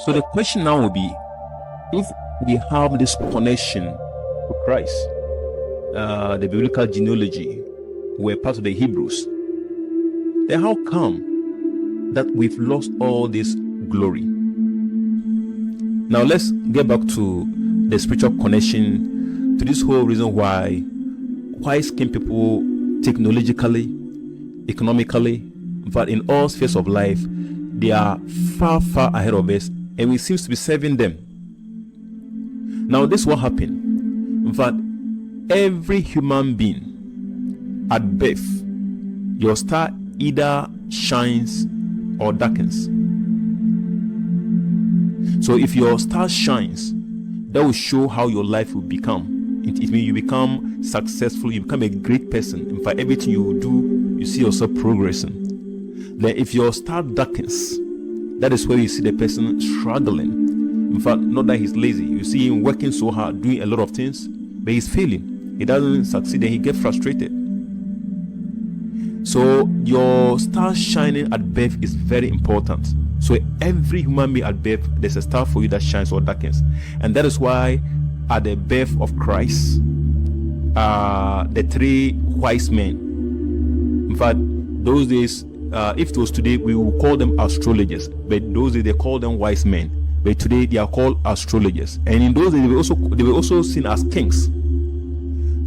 So the question now will be, if we have this connection to Christ, the biblical genealogy, we're part of the Hebrews, then how come that we've lost all this glory? Now let's get back to the spiritual connection, to this whole reason why white-skinned people, technologically, economically, but in all spheres of life, they are far, far ahead of us, and we seem to be serving them. Now this what happened, that every human being at birth, your star either shines or darkens. So if your star shines, that will show how your life will become. It means you become successful, you become a great person. In fact, everything you do, you see yourself progressing. Then if your star darkens, that is where you see the person struggling. In fact, not that he's lazy, you see him working so hard, doing a lot of things, but he's failing. He doesn't succeed, and he gets frustrated. So your star shining at birth is very important. So every human being at birth, there's a star for you that shines or darkens. And that is why at the birth of Christ, the three wise men, in fact, those days, if it was today, we will call them astrologers, but those days they call them wise men. But today they are called astrologers. And in those days they were also seen as kings.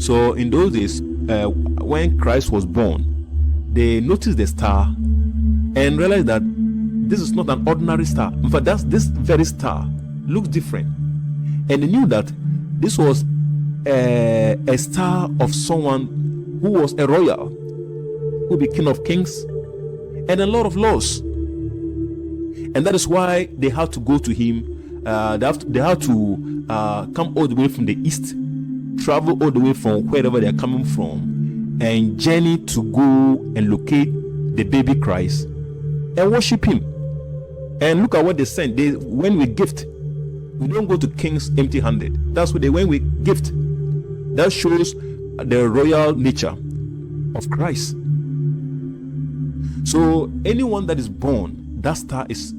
So in those days, when Christ was born, they noticed the star and realized that this is not an ordinary star. In fact, this very star looks different. And they knew that this was a star of someone who was a royal, who would be king of kings and a lot of laws. And that is why they had to go to him. They had to come all the way from the east, travel all the way from wherever they are coming from, and journey to go and locate the baby Christ and worship him. And look at what they sent. They went with gift. We don't go to kings empty-handed. That's what they went with, gift. That shows the royal nature of Christ. So anyone that is born, that star is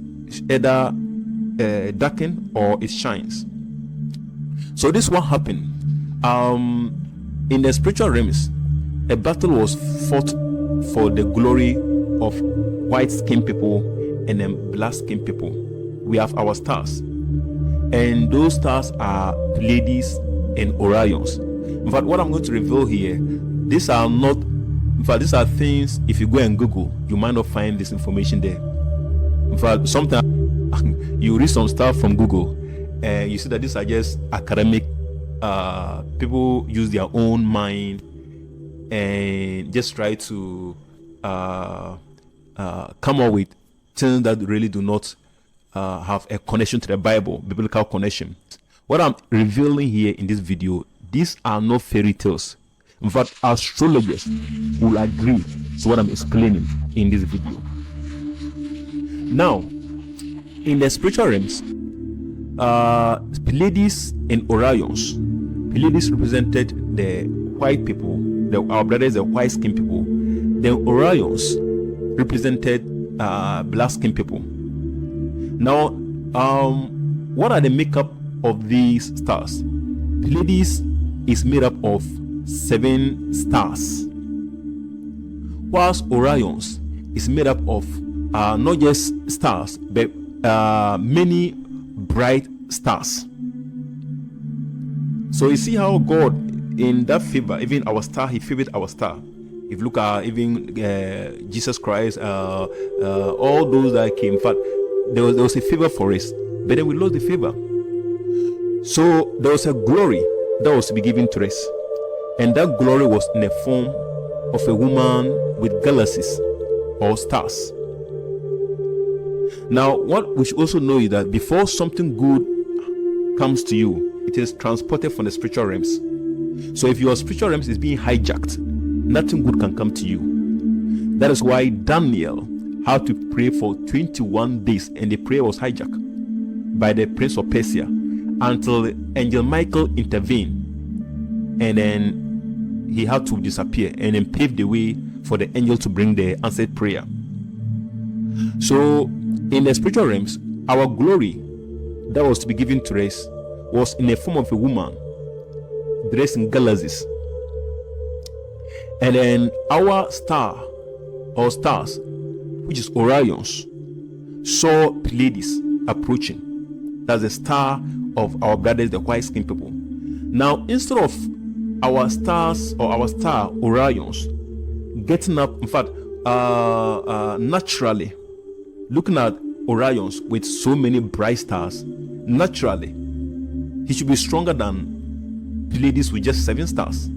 either darkened or it shines. So this what happened. In the spiritual realms, a battle was fought for the glory of white-skinned people and then black-skinned people. We have our stars, and those stars are Pleiades and Orions. In fact, what I'm going to reveal here, these are not, in fact, these are things, if you go and Google, you might not find this information there. In fact, sometimes you read some stuff from Google and you see that these are just academic, people use their own mind and just try to come up with things that really do not have a connection to the Bible, biblical connection. What I'm revealing here in this video, these are not fairy tales. In fact, astrologers will agree to what I'm explaining in this video. Now, in the spiritual realms, Pleiades and Orions. Pleiades represented the white people, our brothers, the white-skinned people. Then Orions represented black-skinned people. Now, what are the makeup of these stars? Pleiades is made up of 7 stars, whilst Orions is made up of not just stars, but many bright stars. So you see how God, in that favor, even our star, he favored our star. If you look at even Jesus Christ, all those that came, in fact, there was a favor for us, but then we lost the favor. So there was a glory that was to be given to us, and that glory was in the form of a woman with galaxies or stars. Now, what we should also know is that before something good comes to you, it is transported from the spiritual realms. So if your spiritual realms is being hijacked, nothing good can come to you. That is why Daniel had to pray for 21 days, and the prayer was hijacked by the prince of Persia until Angel Michael intervened, and then he had to disappear and then pave the way for the angel to bring the answered prayer. So in the spiritual realms, our glory that was to be given to us was in the form of a woman dressed in galaxies. And then our star or stars, which is Orions, saw Pleiades approaching. That's the star of our brothers, the white-skinned people. Now, instead of our stars or our star Orions getting up, in fact, naturally looking at Orions with so many bright stars, naturally he should be stronger than Pleiades with just 7 stars,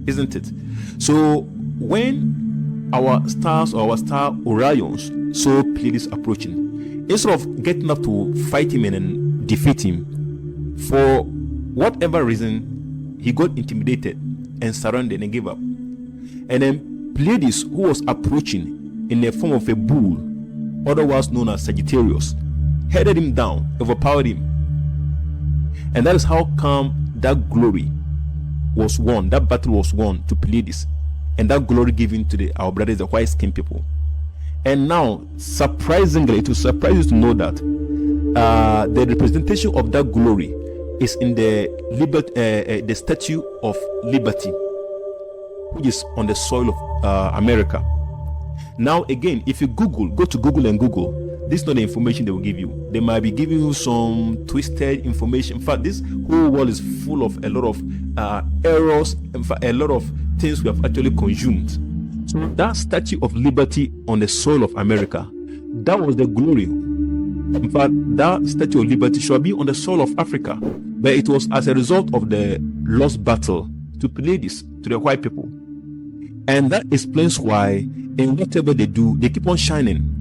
isn't it? So when our stars or our star Orions saw Pleiades approaching, instead of getting up to fight him and defeat him, for whatever reason he got intimidated and surrendered and gave up. And then Pleiades, who was approaching in the form of a bull, otherwise known as Sagittarius, headed him down, overpowered him. And that is how come that glory was won, that battle was won to Pleiades, and that glory given to our brothers, the white-skinned people. And now, surprisingly, it will surprise you to know that the representation of that glory is in the Statue of Liberty, which is on the soil of America. Now again, if you go to Google and Google, this is not the information they will give you. They might be giving you some twisted information. In fact, this whole world is full of a lot of errors, in fact, a lot of things we have actually consumed. So that Statue of Liberty on the soil of America, that was the glory. In fact, that Statue of Liberty should be on the soil of Africa, but it was as a result of the lost battle to Pleiades, to the white people. And that explains why in whatever they do, they keep on shining.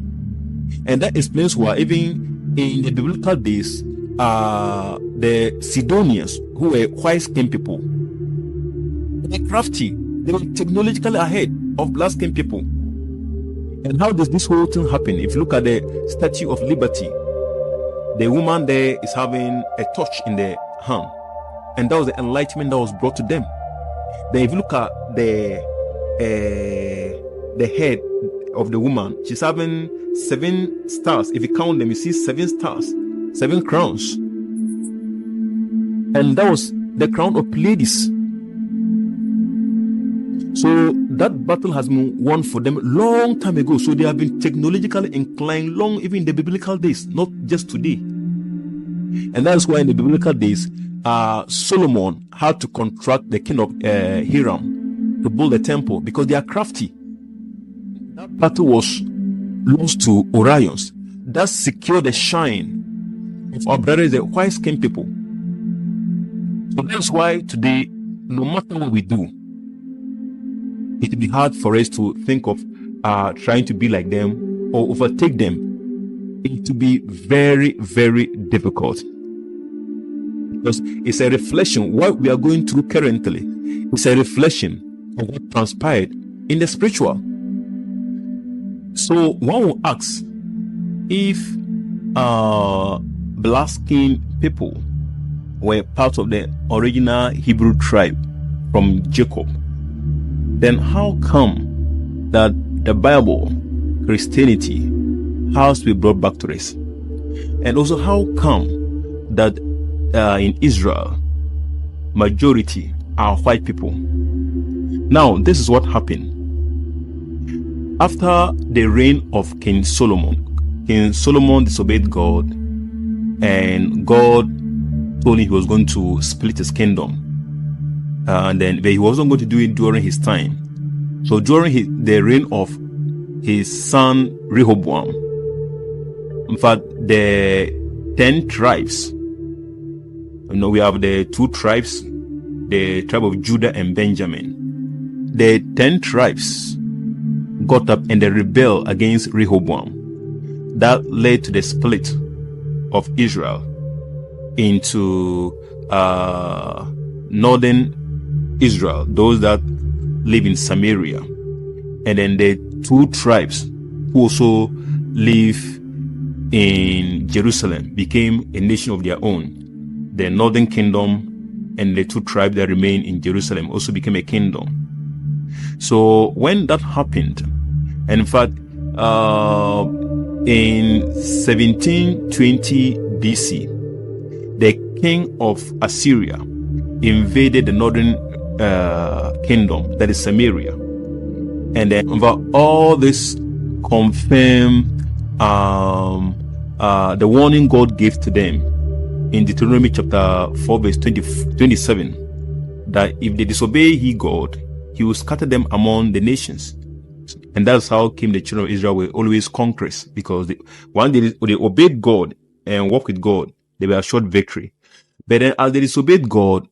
And that explains why even in the biblical days, the Sidonians, who were white-skinned people, they were crafty. They were technologically ahead of black-skinned people. And how does this whole thing happen? If you look at the Statue of Liberty, the woman there is having a torch in the hand, and that was the enlightenment that was brought to them. Then if you look at the head of the woman, she's having 7 stars. If you count them, you see 7 stars, 7 crowns, and that was the crown of Pleiades. So that battle has been won for them long time ago. So they have been technologically inclined long, even in the biblical days, not just today. And that's why in the biblical days, Solomon had to contract the king of Hiram to build a temple, because they are crafty. That battle was lost to Orions. That secured the shine of our brothers, the white-skinned people. So that's why today, no matter what we do, it will be hard for us to think of trying to be like them or overtake them. It will be very, very difficult, because it's a reflection. What we are going through currently is a reflection of what transpired in the spiritual. So one will ask, if black-skinned people were part of the original Hebrew tribe from Jacob, then how come that the Bible, Christianity, has to be brought back to us? And also, how come that in Israel, majority are white people? Now, this is what happened. After the reign of King Solomon disobeyed God, and God told him he was going to split his kingdom. But he wasn't going to do it during his time. So during the reign of his son Rehoboam, in fact, the 10 tribes, we have the 2 tribes, the tribe of Judah and Benjamin. The 10 tribes got up and they rebelled against Rehoboam. That led to the split of Israel into northern Israel, those that live in Samaria, and then the 2 tribes who also live in Jerusalem became a nation of their own. The northern kingdom and the 2 tribes that remain in Jerusalem also became a kingdom. So when that happened, and in fact, in 1720 BC, the king of Assyria invaded the northern kingdom, that is Samaria. And then all this confirm the warning God gave to them in Deuteronomy chapter 4 verse 27, that if they disobey God, he will scatter them among the nations. And that's how came the children of Israel were always conquerors, because when they obeyed God and walked with God, they were assured victory. But then as they disobeyed God,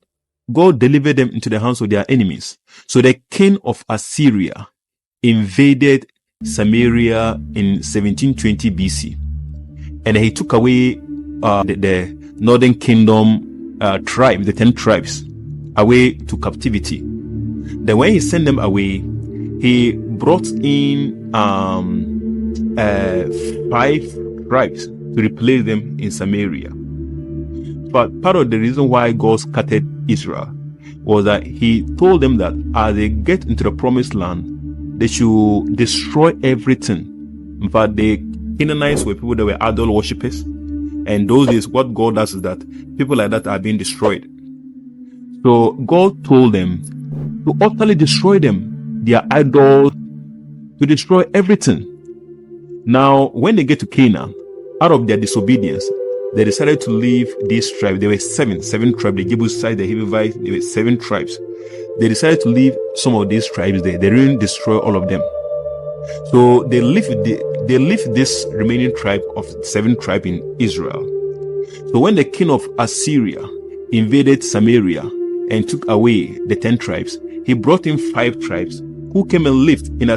God delivered them into the hands of their enemies. So the king of Assyria invaded Samaria in 1720 BC. And he took away the northern kingdom tribe, the 10 tribes, away to captivity. Then when he sent them away, he brought in 5 tribes to replace them in Samaria. But part of the reason why God scattered Israel was that he told them that as they get into the promised land, they should destroy everything. In fact, the Canaanites were people that were idol worshippers. And those days, what God does is that people like that are being destroyed. So God told them to utterly destroy them, their idols, to destroy everything. Now, when they get to Canaan, out of their disobedience, they decided to leave these tribes. There were seven tribes. The Jebusites, the Hivites, there were 7 tribes. They decided to leave some of these tribes there. They didn't destroy all of them. So they left this remaining tribe of 7 tribes in Israel. So when the king of Assyria invaded Samaria and took away the 10 tribes, he brought in 5 tribes who came and lived in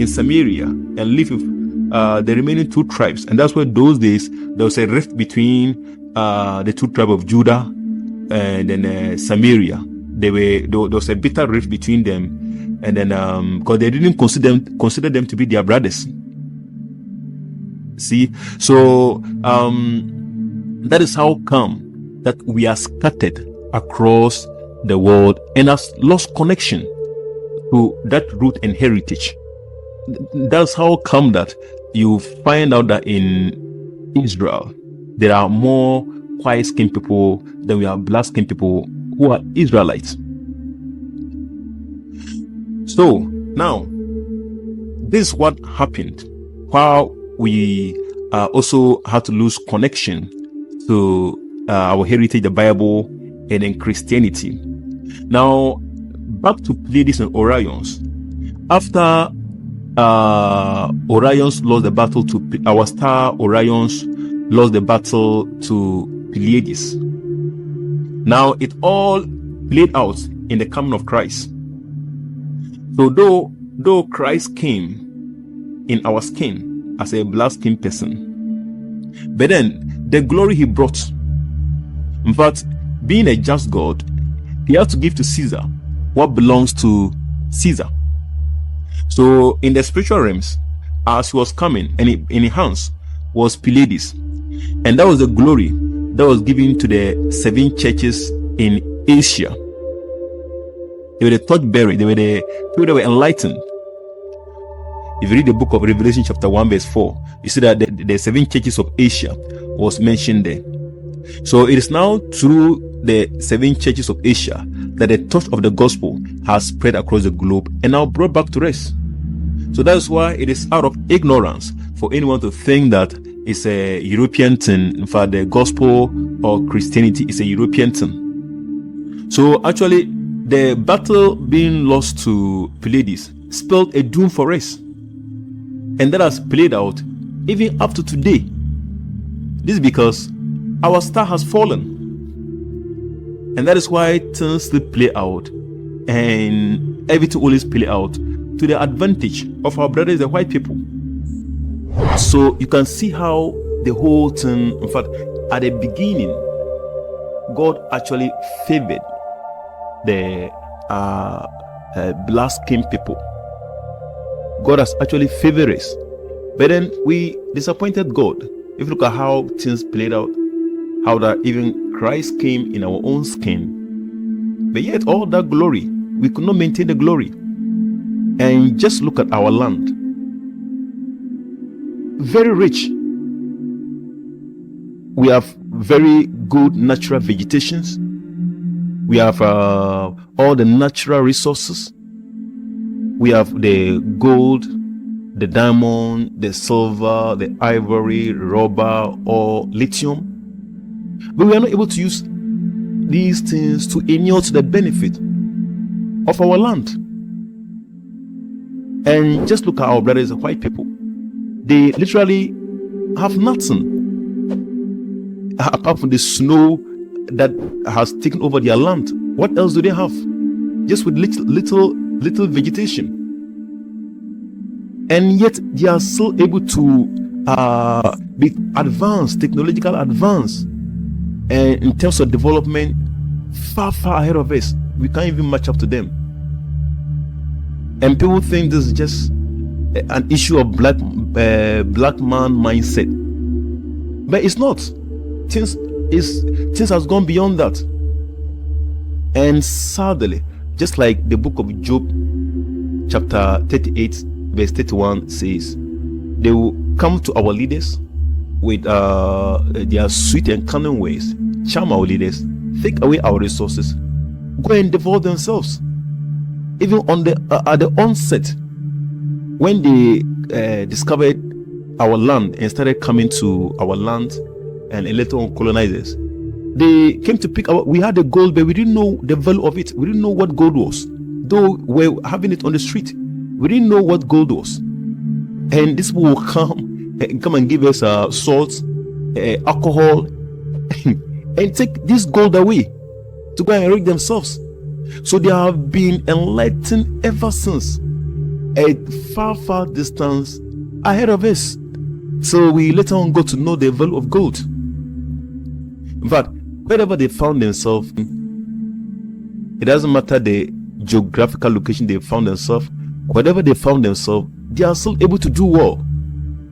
Samaria and lived with the remaining 2 tribes. And that's why those days there was a rift between the 2 tribes of Judah and then Samaria. There was a bitter rift between them, and then because they didn't consider them to be their brothers. See, so that is how come that we are scattered across the world and has lost connection to that root and heritage. That's how come that you find out that in Israel there are more white-skinned people than we are black-skinned people who are Israelites. So now, this is what happened while we also had to lose connection to our heritage, the Bible, and then Christianity. Now, back to Pleiades and Orions. After Orions lost the battle to our star, Orions lost the battle to Pleiades. Now it all played out in the coming of Christ. So though Christ came in our skin as a black-skinned person, but then the glory he brought, in fact, being a just God, he had to give to Caesar what belongs to Caesar. So in the spiritual realms, as he was coming, and in his hands was Pleiades, and that was the glory that was given to the 7 churches in Asia. They were the torchbearers. They were the people that were enlightened. If you read the book of Revelation chapter 1 verse 4, you see that the 7 churches of Asia was mentioned there. So it is now through the 7 churches of Asia that the torch of the gospel has spread across the globe and now brought back to us. So that's why it is out of ignorance for anyone to think that it's a European thing. In fact, the gospel or Christianity is a European thing. So actually, the battle being lost to Pleiades spelled a doom for us. And that has played out even up to today. This is because our star has fallen. And that is why things still play out. And everything always play out to the advantage of our brothers, the white people. So you can see how the whole thing, in fact, at the beginning, God actually favored the black-skinned people. God has actually favored us. But then we disappointed God. If you look at how things played out, how that even Christ came in our own skin. But yet all that glory, we could not maintain the glory. And just look at our land. Very rich. we have very good natural vegetations. We have all the natural resources. We have the gold, the diamond, the silver, the ivory, rubber, or lithium. But we are not able to use these things to inure to the benefit of our land. And just look at our brothers, the white people. They literally have nothing apart from the snow that has taken over their land. What else do they have? Just with little vegetation. And yet they are still able to be advanced, technological advance, and in terms of development, far ahead of us. We can't even match up to them. And people think this is just an issue of black man mindset, but it's not. Things has gone beyond that. And sadly, just like the book of Job, chapter 38, verse 31 says, they will come to our leaders with their sweet and cunning ways, charm our leaders, take away our resources, go and devour themselves. Even on at the onset, when they discovered our land and started coming to our land and later on colonizers, they came to pick our. We had the gold, but we didn't know the value of it. We didn't know what gold was, though we were having it on the street. We didn't know what gold was. And this will come and give us salt, alcohol, and take this gold away to go and enrich themselves. So they have been enlightened ever since, a far distance ahead of us. So we later on got to know the value of gold. In fact, wherever they found themselves, it doesn't matter the geographical location they found themselves, whatever they found themselves, they are still able to do well.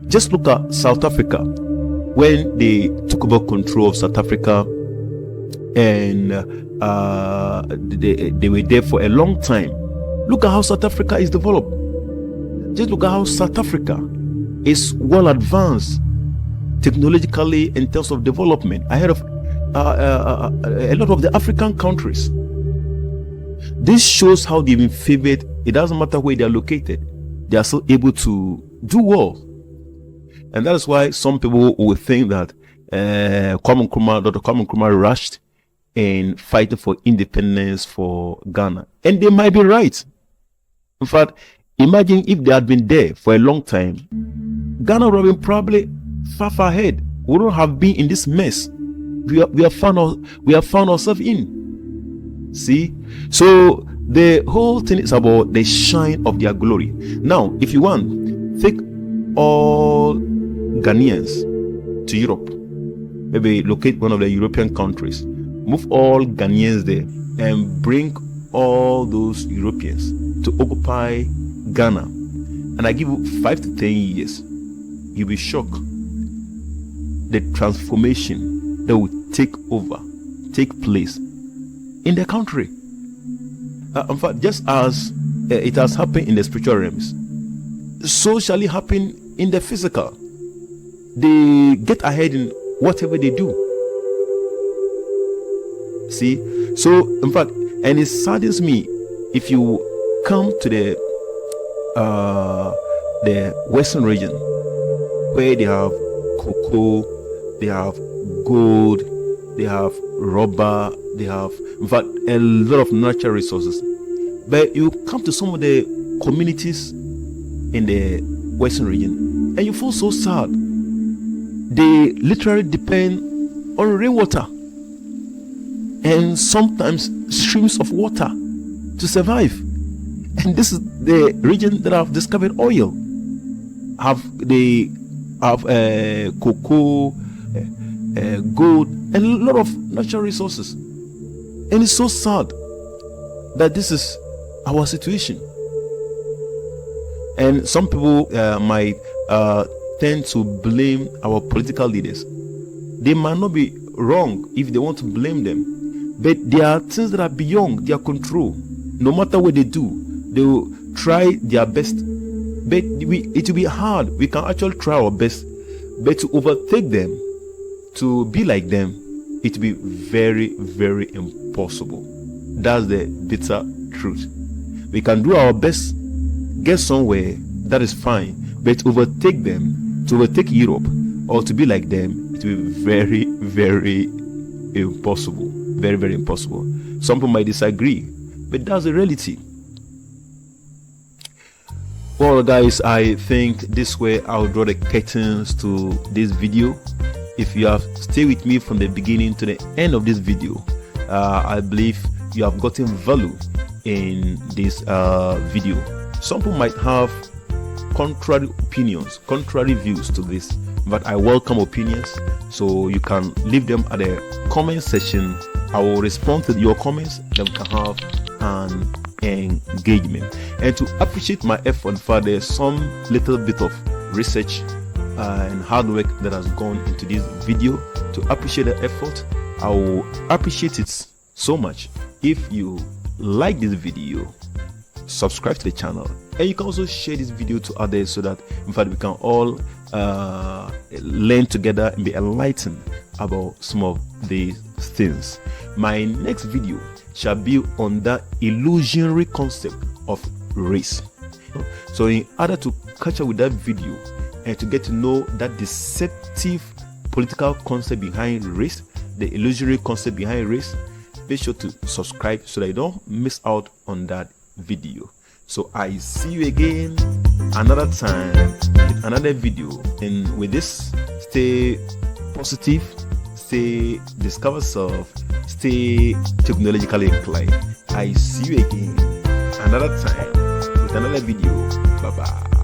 Just look at South Africa. When they took over control of South Africa, and they were there for a long time. Look at how South Africa is developed. Just look at how South Africa is well advanced technologically in terms of development, ahead of a lot of the African countries. This shows how they've been favored. It doesn't matter where they are located, they are still able to do well. And that is why some people will think that Dr. Kwame Nkrumah rushed in fighting for independence for Ghana. And they might be right. In fact, imagine if they had been there for a long time, Ghana would have been probably far ahead. We wouldn't have been in this mess we have found ourselves in. See? So the whole thing is about the shine of their glory. Now, if you want, take all Ghanaians to Europe. Maybe locate one of the European countries. Move all Ghanaians there and bring all those Europeans to occupy Ghana. And I give you 5 to 10 years. You'll be shocked. The transformation that will take place in the country. In fact, just as it has happened in the spiritual realms, so shall it happen in the physical. They get ahead in whatever they do. See? So, in fact, and it saddens me if you come to the western region, where they have cocoa, they have gold, they have rubber, they have, in fact, a lot of natural resources. But you come to some of the communities in the western region and you feel so sad. They literally depend on rainwater and sometimes streams of water to survive. And this is the region that have discovered oil. They have cocoa, gold, and a lot of natural resources. And it's so sad that this is our situation. And some people might tend to blame our political leaders. They might not be wrong if they want to blame them, but there are things that are beyond their control. No matter what they do, they will try their best, but it will be hard. We can actually try our best, but to overtake them, to be like them, it will be very, very impossible. That's the bitter truth. We can do our best, get somewhere, that is fine, but to overtake them, to overtake Europe, or to be like them, it will be very, very impossible. Very, very impossible. Some people might disagree, but that's the reality. Well, guys, I think this way I'll draw the curtains to this video. If you have stayed with me from the beginning to the end of this video, I believe you have gotten value in this video. Some people might have contrary opinions, contrary views to this, but I welcome opinions, so you can leave them at the comment section. I will respond to your comments, then we can have an engagement. And to appreciate my effort, there's some little bit of research and hard work that has gone into this video. To appreciate the effort, I will appreciate it so much if you like this video, subscribe to the channel, and you can also share this video to others, so that in fact we can all learn together and be enlightened about some of these things. My next video shall be on that illusionary concept of race. So in order to catch up with that video and to get to know that deceptive political concept behind race, the illusory concept behind race, be sure to subscribe so that you don't miss out on that video. So I see you again another time with another video, and with this, stay positive, stay discover self, stay technologically inclined. I see you again another time with another video. Bye bye.